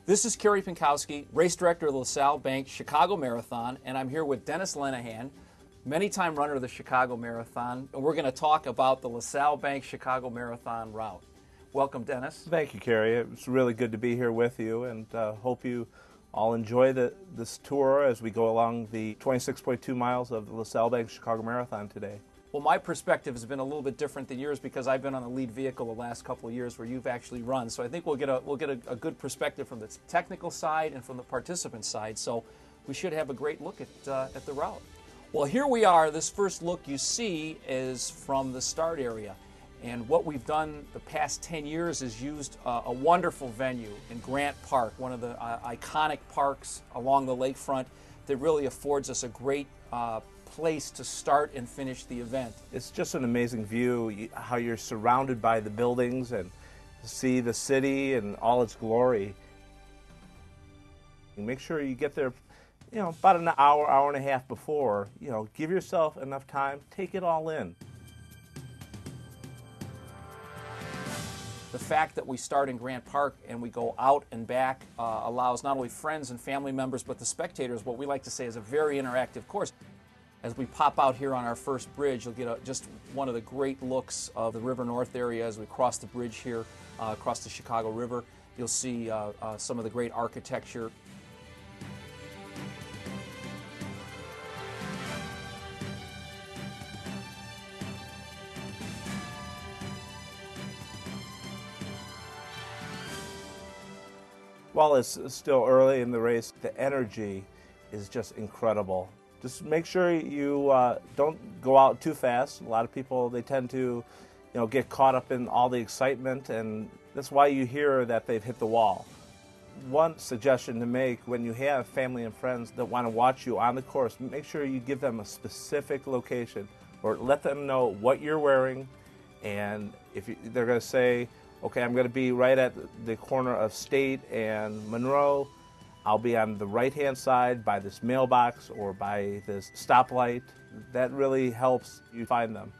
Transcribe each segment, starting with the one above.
This is Carey Pinkowski, race director of the LaSalle Bank Chicago Marathon, and I'm here with Dennis Linehan, many-time runner of the Chicago Marathon, and we're going to talk about the LaSalle Bank Chicago Marathon route. Welcome, Dennis. Thank you, Carey. It's really good to be here with you, and hope you all enjoy this tour as we go along the 26.2 miles of the LaSalle Bank Chicago Marathon today. Well, my perspective has been a little bit different than yours because I've been on the lead vehicle the last couple of years where you've actually run. So I think we'll get a good perspective from the technical side and from the participant side. So we should have a great look at the route. Well, here we are. This first look you see is from the start area. And what we've done the past 10 years is used a wonderful venue in Grant Park, one of the iconic parks along the lakefront that really affords us a great place to start and finish the event. It's just an amazing view, how you're surrounded by the buildings and see the city and all its glory. Make sure you get there, about an hour, hour and a half before. Give yourself enough time, take it all in. The fact that we start in Grant Park and we go out and back allows not only friends and family members but the spectators what we like to say is a very interactive course. As we pop out here on our first bridge, you'll get just one of the great looks of the River North area as we cross the bridge here across the Chicago River. You'll see some of the great architecture. While it's still early in the race, the energy is just incredible. Just make sure you don't go out too fast. A lot of people, they tend to get caught up in all the excitement, and that's why you hear that they've hit the wall. One suggestion to make when you have family and friends that want to watch you on the course, make sure you give them a specific location or let them know what you're wearing, and if they're going to say, okay, I'm going to be right at the corner of State and Monroe. I'll be on the right-hand side by this mailbox or by this stoplight. That really helps you find them.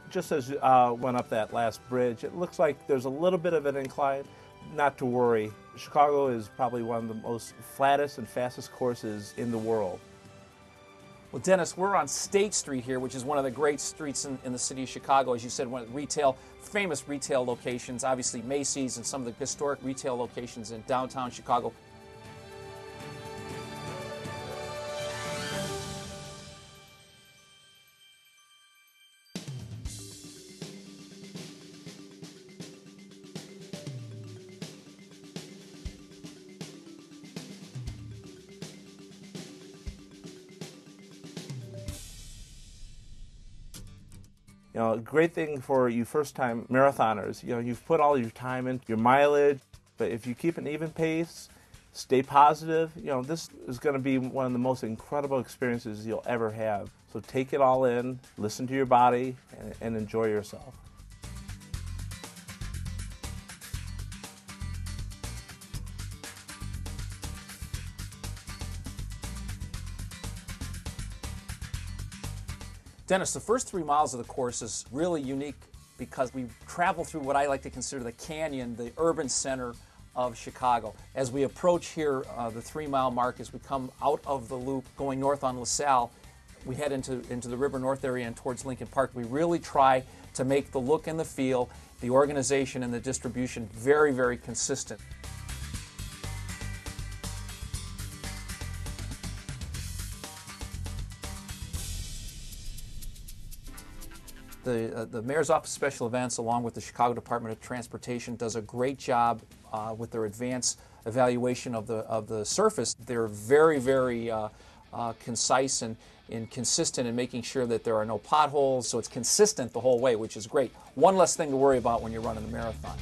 Just as you went up that last bridge, it looks like there's a little bit of an incline. Not to worry. Chicago is probably one of the most flattest and fastest courses in the world. Well, Dennis, we're on State Street here, which is one of the great streets in the city of Chicago. As you said, one of the famous retail locations, obviously Macy's and some of the historic retail locations in downtown Chicago. A great thing for you first-time marathoners, you've put all your time in, your mileage, but if you keep an even pace, stay positive, this is going to be one of the most incredible experiences you'll ever have. So take it all in, listen to your body, and enjoy yourself. Dennis, the first 3 miles of the course is really unique because we travel through what I like to consider the canyon, the urban center of Chicago. As we approach here, the 3-mile mark, as we come out of the loop going north on LaSalle, we head into the River North area and towards Lincoln Park. We really try to make the look and the feel, the organization and the distribution very, very consistent. The Mayor's Office of Special Events, along with the Chicago Department of Transportation, does a great job with their advanced evaluation of the surface. They're very, very concise and consistent in making sure that there are no potholes, so it's consistent the whole way, which is great. One less thing to worry about when you're running the marathon.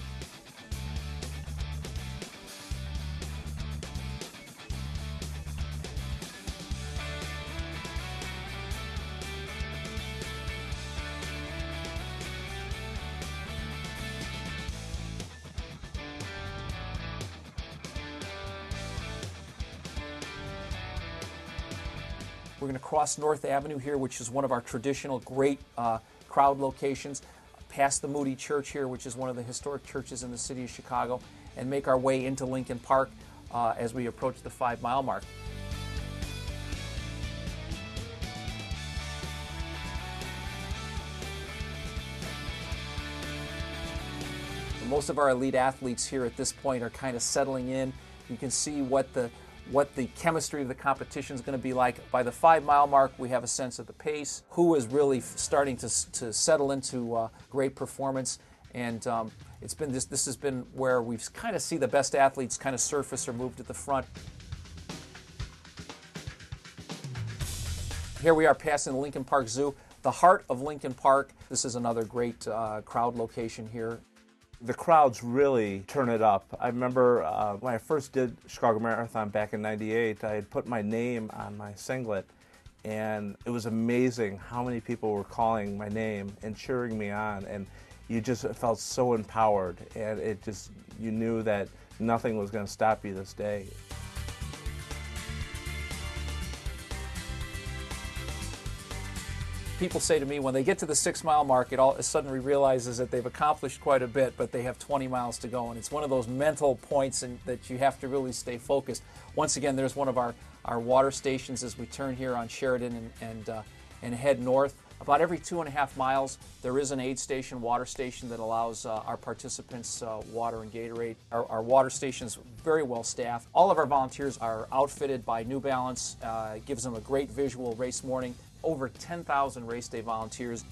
We're going to cross North Avenue here, which is one of our traditional great crowd locations, past the Moody Church here, which is one of the historic churches in the city of Chicago, and make our way into Lincoln Park as we approach the 5-mile mark. Most of our elite athletes here at this point are kind of settling in. You can see what the chemistry of the competition is going to be like. By the 5-mile mark, we have a sense of the pace, who is really starting to settle into great performance, and it's been this has been where we've kind of see the best athletes kind of surface or move to the front. Here we are passing the Lincoln Park Zoo, the heart of Lincoln Park. This is another great crowd location here. The crowds really turn it up. I remember when I first did Chicago Marathon back in '98, I had put my name on my singlet, and it was amazing how many people were calling my name and cheering me on, and you just felt so empowered, and you knew that nothing was going to stop you this day. People say to me when they get to the 6-mile mark, it all suddenly realizes that they've accomplished quite a bit, but they have 20 miles to go. And it's one of those mental points that you have to really stay focused. Once again, there's one of our water stations as we turn here on Sheridan and head north. About every 2.5 miles, there is an aid station, water station, that allows our participants water and Gatorade. Our water station is very well staffed. All of our volunteers are outfitted by New Balance. It gives them a great visual race morning. Over 10,000 race day volunteers.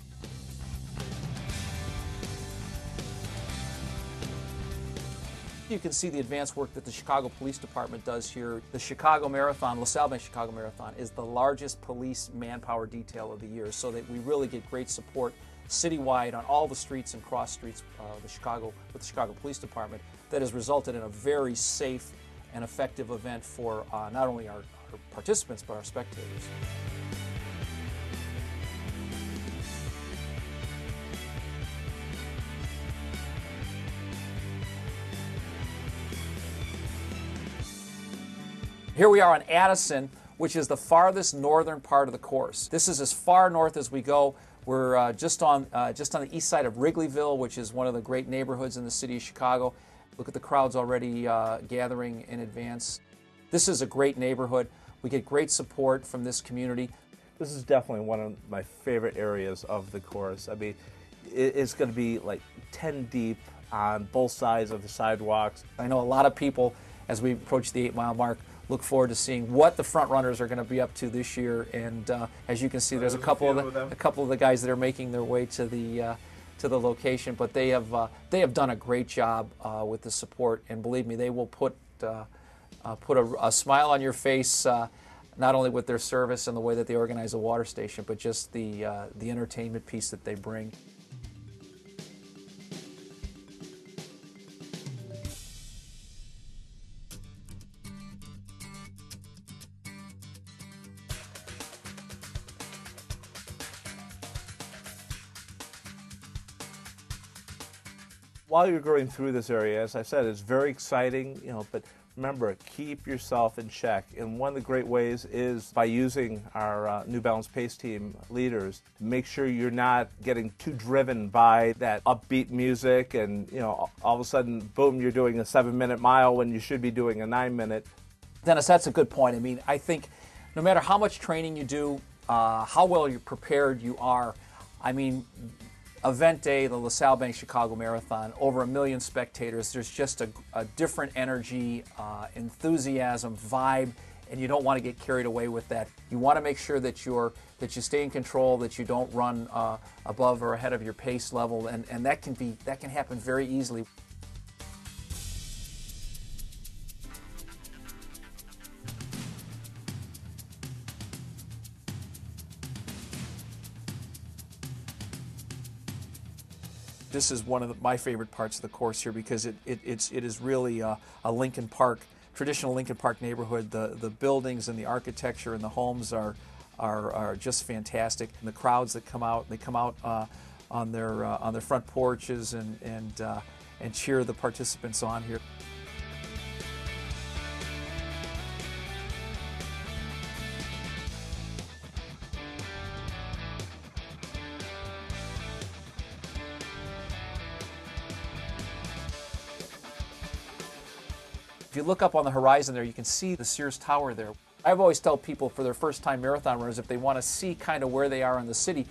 You can see the advanced work that the Chicago Police Department does here. The Chicago Marathon, LaSalle Bank Chicago Marathon, is the largest police manpower detail of the year, so that we really get great support citywide on all the streets and cross streets with the Chicago Police Department. That has resulted in a very safe and effective event for not only our participants but our spectators. Here we are on Addison, which is the farthest northern part of the course. This is as far north as we go. We're just on the east side of Wrigleyville, which is one of the great neighborhoods in the city of Chicago. Look at the crowds already gathering in advance. This is a great neighborhood. We get great support from this community. This is definitely one of my favorite areas of the course. I mean, it's going to be like 10 deep on both sides of the sidewalks. I know a lot of people, as we approach the 8-mile mark, look forward to seeing what the front runners are going to be up to this year. And as you can see, there's a couple of the guys that are making their way to the location. But they have done a great job with the support, and believe me, they will put a smile on your face, not only with their service and the way that they organize a water station, but just the entertainment piece that they bring. While you're going through this area, as I said, it's very exciting, but remember, keep yourself in check. And one of the great ways is by using our New Balance Pace Team leaders. Make sure you're not getting too driven by that upbeat music and, all of a sudden, boom, you're doing a 7-minute mile when you should be doing a 9-minute. Dennis, that's a good point. I mean, I think no matter how much training you do, how well you're prepared you are, I mean, event day, the LaSalle Bank Chicago Marathon, over 1 million spectators. There's just a different energy, enthusiasm, vibe, and you don't want to get carried away with that. You want to make sure that you stay in control, that you don't run above or ahead of your pace level, and that can happen very easily. This is one of my favorite parts of the course here, because it is really a Lincoln Park, traditional Lincoln Park neighborhood. The buildings and the architecture and the homes are just fantastic. And the crowds that come out, they come out on their front porches and cheer the participants on here. If you look up on the horizon there, you can see the Sears Tower there. I've always told people for their first-time marathon runners, if they want to see kind of where they are in the city,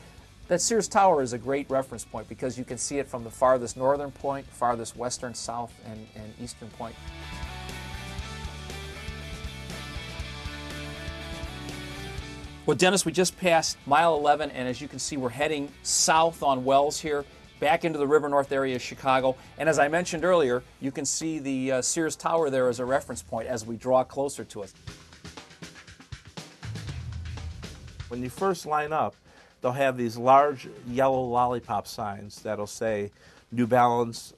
that Sears Tower is a great reference point because you can see it from the farthest northern point, farthest western, south, and eastern point. Well, Dennis, we just passed mile 11, and as you can see, we're heading south on Wells here, back into the River North area of Chicago. And as I mentioned earlier, you can see the Sears Tower there as a reference point as we draw closer to us. When you first line up, they'll have these large yellow lollipop signs that'll say New Balance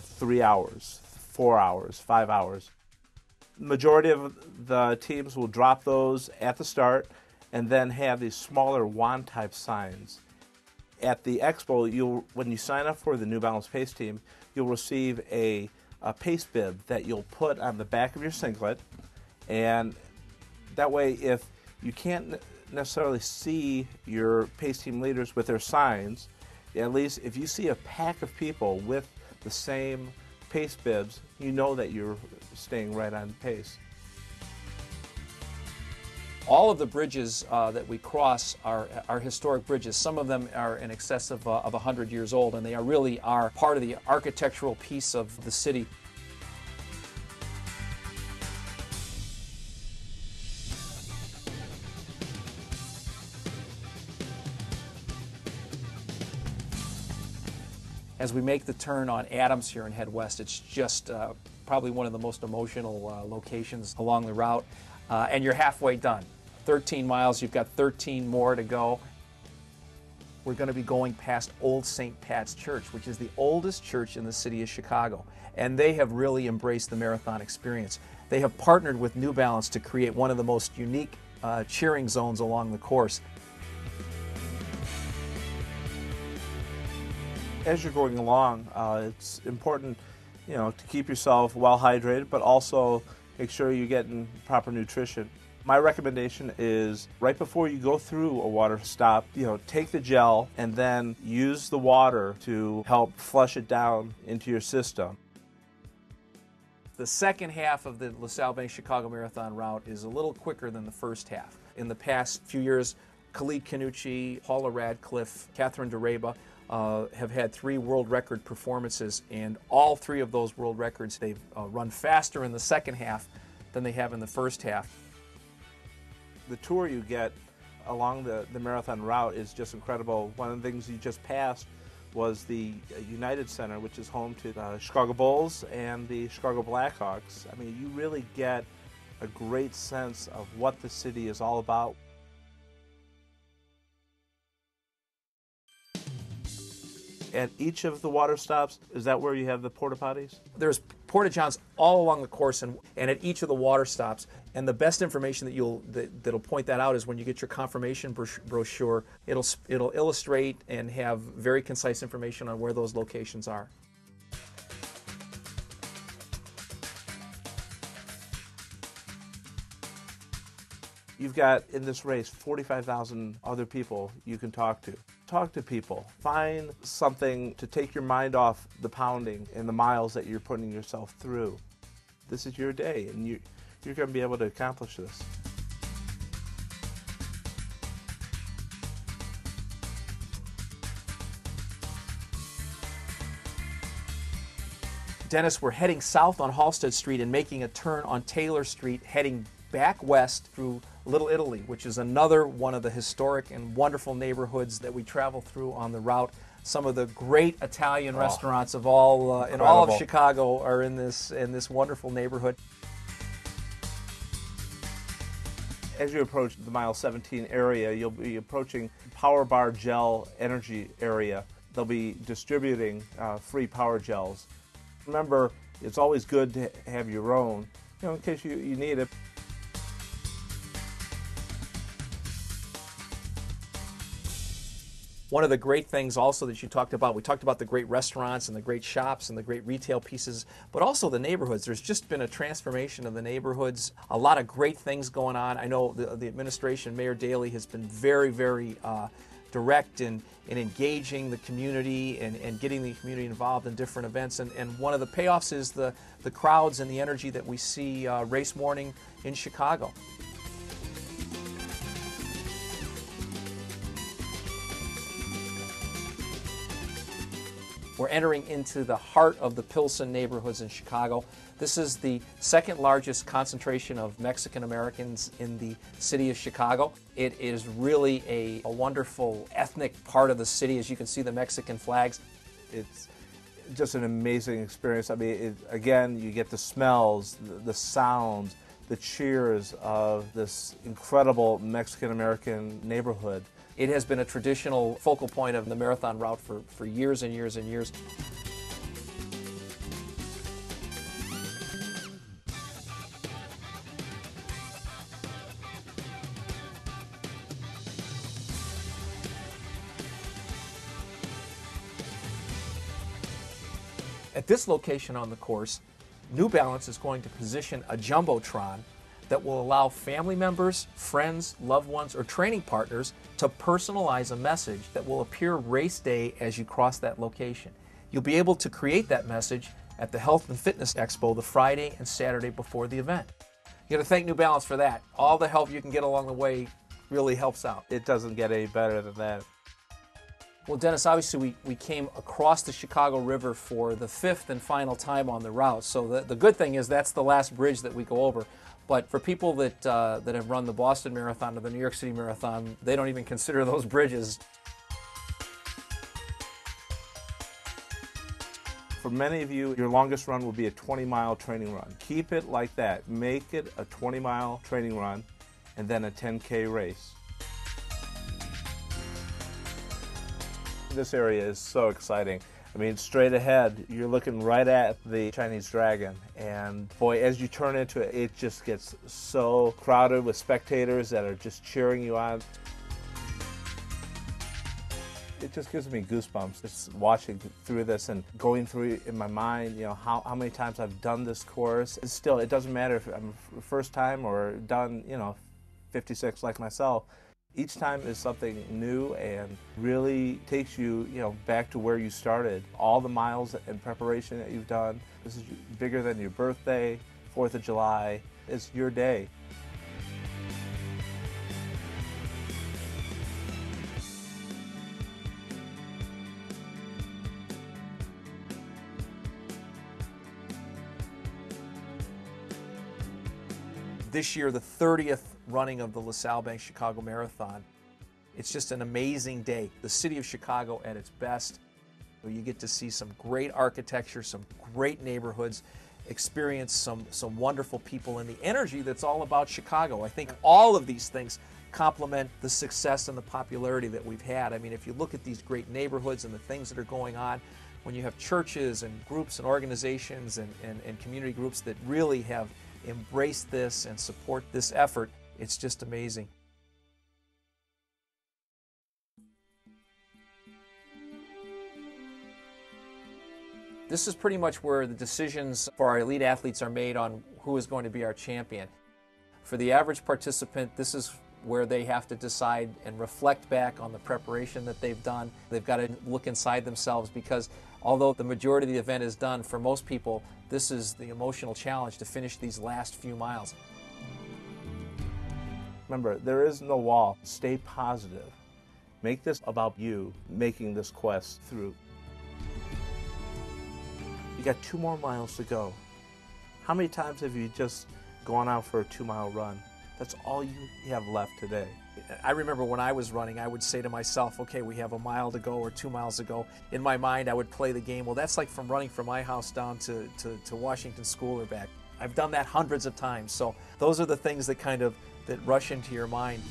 3 hours, 4 hours, 5 hours. The majority of the teams will drop those at the start and then have these smaller wand-type signs. At the expo, when you sign up for the New Balance Pace team, you'll receive a pace bib that you'll put on the back of your singlet, and that way if you can't necessarily see your pace team leaders with their signs, at least if you see a pack of people with the same pace bibs, you know that you're staying right on pace. All of the bridges that we cross are historic bridges. Some of them are in excess of 100 years old, and they really are part of the architectural piece of the city. As we make the turn on Adams here and head west, it's just probably one of the most emotional locations along the route. And you're halfway done. 13 miles, you've got 13 more to go. We're going to be going past Old St. Pat's Church, which is the oldest church in the city of Chicago. And they have really embraced the marathon experience. They have partnered with New Balance to create one of the most unique cheering zones along the course. As you're going along, it's important, to keep yourself well hydrated, but also make sure you're getting proper nutrition. My recommendation is right before you go through a water stop, take the gel and then use the water to help flush it down into your system. The second half of the LaSalle Bank Chicago Marathon route is a little quicker than the first half. In the past few years, Khalid Kanucci, Paula Radcliffe, Catherine DeReba have had 3 world record performances, and all 3 of those world records, they've run faster in the second half than they have in the first half. The tour you get along the marathon route is just incredible. One of the things you just passed was the United Center, which is home to the Chicago Bulls and the Chicago Blackhawks. I mean, you really get a great sense of what the city is all about. At each of the water stops, is that where you have the porta potties? There's porta johns all along the course and at each of the water stops. And the best information that'll point that out is when you get your confirmation brochure. It'll illustrate and have very concise information on where those locations are. You've got, in this race, 45,000 other people you can talk to. Talk to people. Find something to take your mind off the pounding and the miles that you're putting yourself through. This is your day, and you're going to be able to accomplish this. Dennis, we're heading south on Halsted Street and making a turn on Taylor Street, heading back west through Little Italy, which is another one of the historic and wonderful neighborhoods that we travel through on the route. Some of the great Italian restaurants of all in all of Chicago are in this wonderful neighborhood. As you approach the mile 17 area, you'll be approaching Power Bar Gel Energy area. They'll be distributing free power gels. Remember, it's always good to have your own, in case you need it. One of the great things also that you talked about, we talked about the great restaurants and the great shops and the great retail pieces, but also the neighborhoods. There's just been a transformation of the neighborhoods, a lot of great things going on. I know the administration, Mayor Daley, has been very, very direct in engaging the community and getting the community involved in different events. And one of the payoffs is the crowds and the energy that we see race morning in Chicago. We're entering into the heart of the Pilsen neighborhoods in Chicago. This is the second largest concentration of Mexican Americans in the city of Chicago. It is really a wonderful ethnic part of the city. As you can see, the Mexican flags. It's just an amazing experience. I mean, again, you get the smells, the sounds, the cheers of this incredible Mexican American neighborhood. It has been a traditional focal point of the marathon route for years and years and years. At this location on the course, New Balance is going to position a Jumbotron that will allow family members, friends, loved ones, or training partners to personalize a message that will appear race day as you cross that location. You'll be able to create that message at the Health and Fitness Expo the Friday and Saturday before the event. You got to thank New Balance for that. All the help you can get along the way really helps out. It doesn't get any better than that. Well, Dennis, obviously we came across the Chicago River for the fifth and final time on the route. So the good thing is that's the last bridge that we go over. But for people that have run the Boston Marathon or the New York City Marathon, they don't even consider those bridges. For many of you, your longest run will be a 20-mile training run. Keep it like that. Make it a 20-mile training run and then a 10K race. This area is so exciting. I mean, straight ahead, you're looking right at the Chinese Dragon. And boy, as you turn into it, it just gets so crowded with spectators that are just cheering you on. It just gives me goosebumps just watching through this and going through in my mind, you know, how many times I've done this course. And still, it doesn't matter if I'm first time or done, 56 like myself. Each time is something new and really takes you, back to where you started. All the miles and preparation that you've done. This is bigger than your birthday, 4th of July. It's your day. This year, the 30th running of the LaSalle Bank Chicago Marathon. It's just an amazing day. The city of Chicago at its best. You get to see some great architecture, some great neighborhoods, experience some wonderful people, and the energy that's all about Chicago. I think all of these things complement the success and the popularity that we've had. I mean, if you look at these great neighborhoods and the things that are going on, when you have churches and groups and organizations and community groups that really have embraced this and support this effort, it's just amazing. This is pretty much where the decisions for our elite athletes are made on who is going to be our champion. For the average participant, this is where they have to decide and reflect back on the preparation that they've done. They've got to look inside themselves, because although the majority of the event is done, for most people, this is the emotional challenge to finish these last few miles. Remember, there is no wall. Stay positive. Make this about you making this quest through. You got 2 more miles to go. How many times have you just gone out for a 2-mile run? That's all you have left today. I remember when I was running, I would say to myself, okay, we have 1 mile to go or 2 miles to go. In my mind, I would play the game. Well, that's like from running from my house down to Washington School or back. I've done that hundreds of times. So those are the things that that rush into your mind.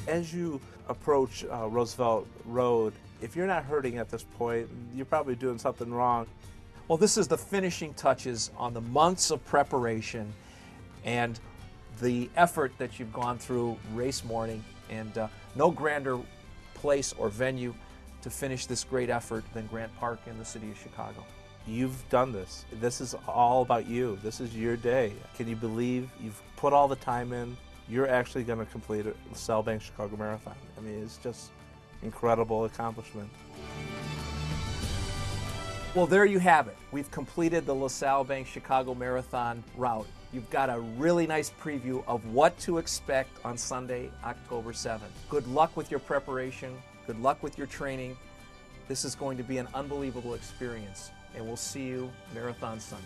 As you approach Roosevelt Road, if you're not hurting at this point, you're probably doing something wrong. Well, this is the finishing touches on the months of preparation and the effort that you've gone through race morning, and no grander place or venue to finish this great effort than Grant Park in the city of Chicago. You've done this. This is all about you. This is your day. Can you believe you've put all the time in? You're actually going to complete a LaSalle Bank Chicago Marathon. I mean, it's just incredible accomplishment. Well, there you have it. We've completed the LaSalle Bank Chicago Marathon route. You've got a really nice preview of what to expect on Sunday, October 7th. Good luck with your preparation. Good luck with your training. This is going to be an unbelievable experience, and we'll see you Marathon Sunday.